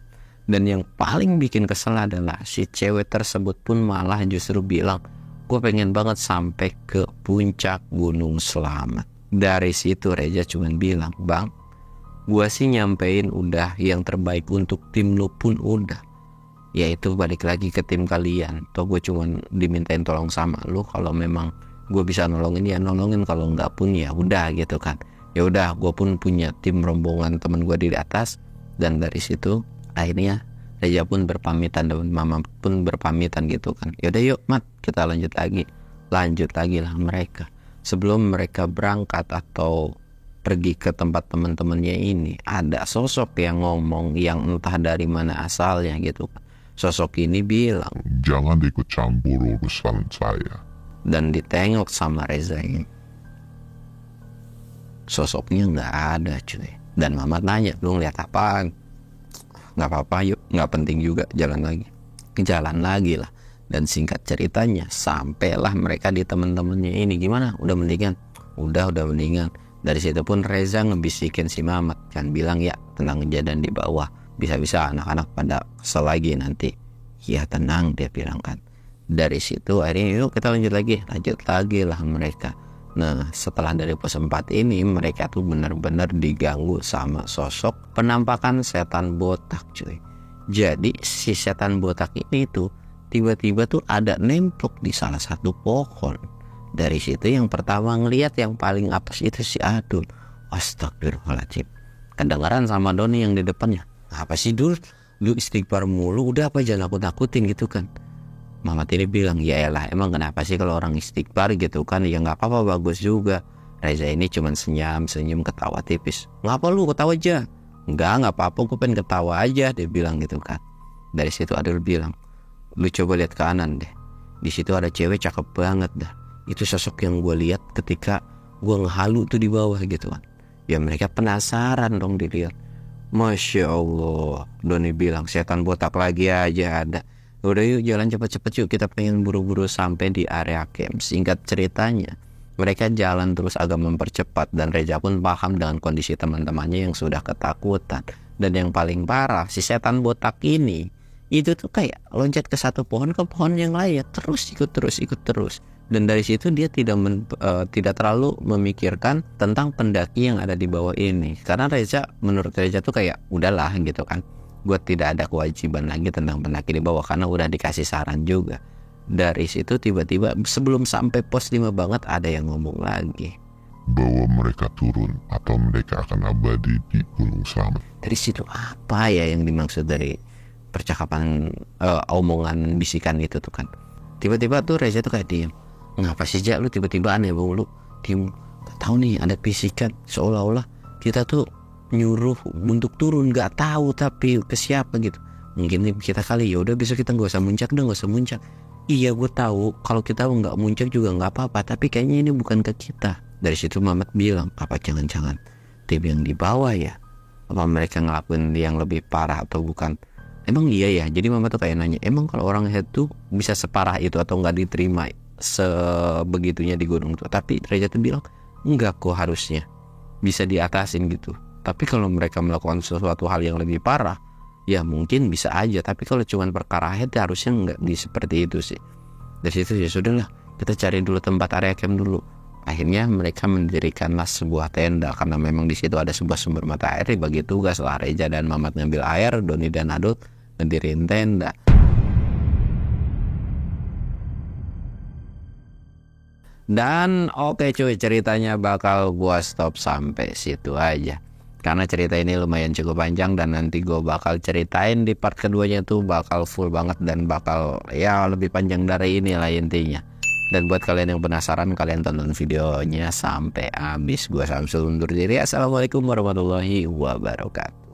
S1: Dan yang paling bikin kesel adalah si cewek tersebut pun malah justru bilang, gue pengen banget sampai ke puncak Gunung Selamat. Dari situ Reza cuman bilang, Bang, gue sih nyampein udah yang terbaik untuk tim lu pun udah. Yaitu balik lagi ke tim kalian. Toh gue cuman dimintain tolong sama lu. Kalau memang gue bisa nolongin ya nolongin, kalau enggak pun ya udah gitu kan. Ya udah, gue pun punya tim rombongan temen gue di atas. Dan dari situ akhirnya Reza pun berpamitan dan Mama pun berpamitan gitu kan. Yaudah yuk Mat, kita lanjut lagi lah mereka. Sebelum mereka berangkat atau pergi ke tempat teman-temannya ini, ada sosok yang ngomong yang entah dari mana asalnya gitu. Sosok ini bilang,
S2: jangan ikut campur urusan saya.
S1: Dan ditengok sama Reza ini, sosoknya nggak ada cuy. Dan Mama tanya, lu ngeliat apaan? Nggak apa-apa yuk, nggak penting juga, jalan lagi lah. Dan singkat ceritanya sampailah mereka di temen-temennya ini. Gimana, udah mendingan? Udah mendingan. Dari situ pun Reza ngebisikin si Mamat kan, bilang ya tentang kejadian di bawah, bisa-bisa anak-anak pada kesel lagi nanti. Ya tenang, dia bilang kan. Dari situ akhirnya yuk kita lanjut lagi lah mereka. Nah setelah dari pos 4 ini, mereka tuh benar-benar diganggu sama sosok penampakan setan botak cuy. Jadi si setan botak ini tuh tiba-tiba tuh ada nemplok di salah satu pohon. Dari situ yang pertama ngelihat yang paling apes itu si Adul. Astagfirullahaladzim. Kedengaran sama Doni yang di depannya, apa sih Dul, lu istighfar mulu, udah apa jangan nakut-nakutin gitu kan. Mama tiri bilang, ya elah emang kenapa sih kalau orang istighfar gitu kan. Ya gak apa-apa, bagus juga. Reza ini cuman senyum ketawa tipis. Ngapa lu ketawa aja? Enggak apa-apa, gue pengen ketawa aja, dia bilang gitu kan. Dari situ Adul bilang, lu coba lihat ke kanan deh, di situ ada cewek cakep banget dah. Itu sosok yang gue lihat ketika gue ngehalu tuh di bawah gitu kan. Ya mereka penasaran dong dilihat. Masya Allah, Doni bilang setan botak lagi aja ada. Udah yuk jalan cepet-cepet yuk, kita pengen buru-buru sampai di area camp. Singkat ceritanya, mereka jalan terus agak mempercepat dan Reza pun paham dengan kondisi teman-temannya yang sudah ketakutan. Dan yang paling parah, si setan botak ini itu tuh kayak loncat ke satu pohon ke pohon yang lain, ikut terus. Dan dari situ dia tidak terlalu memikirkan tentang pendaki yang ada di bawah ini. Karena menurut Reza tuh kayak udahlah gitu kan, gue tidak ada kewajiban lagi tentang pendaki di bawah karena udah dikasih saran juga. Dari situ tiba-tiba sebelum sampai pos 5 banget ada yang ngomong lagi,
S2: bahwa mereka turun atau mereka akan abadi di Gunung Selamat.
S1: Dari situ apa ya yang dimaksud dari percakapan omongan bisikan itu tuh kan. Tiba-tiba tuh Reza tuh kayak diem. Ngapa sih Jak, lu tiba-tiba aneh banget lu diem. Gak tahu nih ada bisikan seolah-olah kita tuh nyuruh untuk turun, gak tahu tapi ke siapa gitu. Mungkin kita kali, ya udah besok kita gak usah muncak. Iya gue tahu kalau kita nggak muncak juga nggak apa-apa, tapi kayaknya ini bukan ke kita. Dari situ Mamat bilang, apa jangan-jangan tim yang di bawah ya? Apa mereka ngelakuin yang lebih parah atau bukan? Emang iya ya. Jadi Mamat tuh kayak nanya, emang kalau orang head tuh bisa separah itu atau nggak diterima sebegitunya di gunung tuh? Tapi Reza tuh bilang enggak kok, harusnya bisa diatasin gitu. Tapi kalau mereka melakukan sesuatu hal yang lebih parah, ya mungkin bisa aja. Tapi kalau cuma perkara head harusnya nggak seperti itu sih. Dari situ ya sudahlah, kita cari dulu tempat area camp dulu. Akhirnya mereka mendirikanlah sebuah tenda karena memang di situ ada sebuah sumber mata air. Dibagi tugas lah, Reza dan Mamat ngambil air, Doni dan Adul ngedirin tenda. Dan oke cuy, ceritanya bakal gua stop sampai situ aja. Karena cerita ini lumayan cukup panjang dan nanti gue bakal ceritain di part keduanya tuh bakal full banget dan bakal ya lebih panjang dari ini lah intinya. Dan buat kalian yang penasaran, kalian tonton videonya sampai habis. Gua Samsul undur diri. Assalamualaikum warahmatullahi wabarakatuh.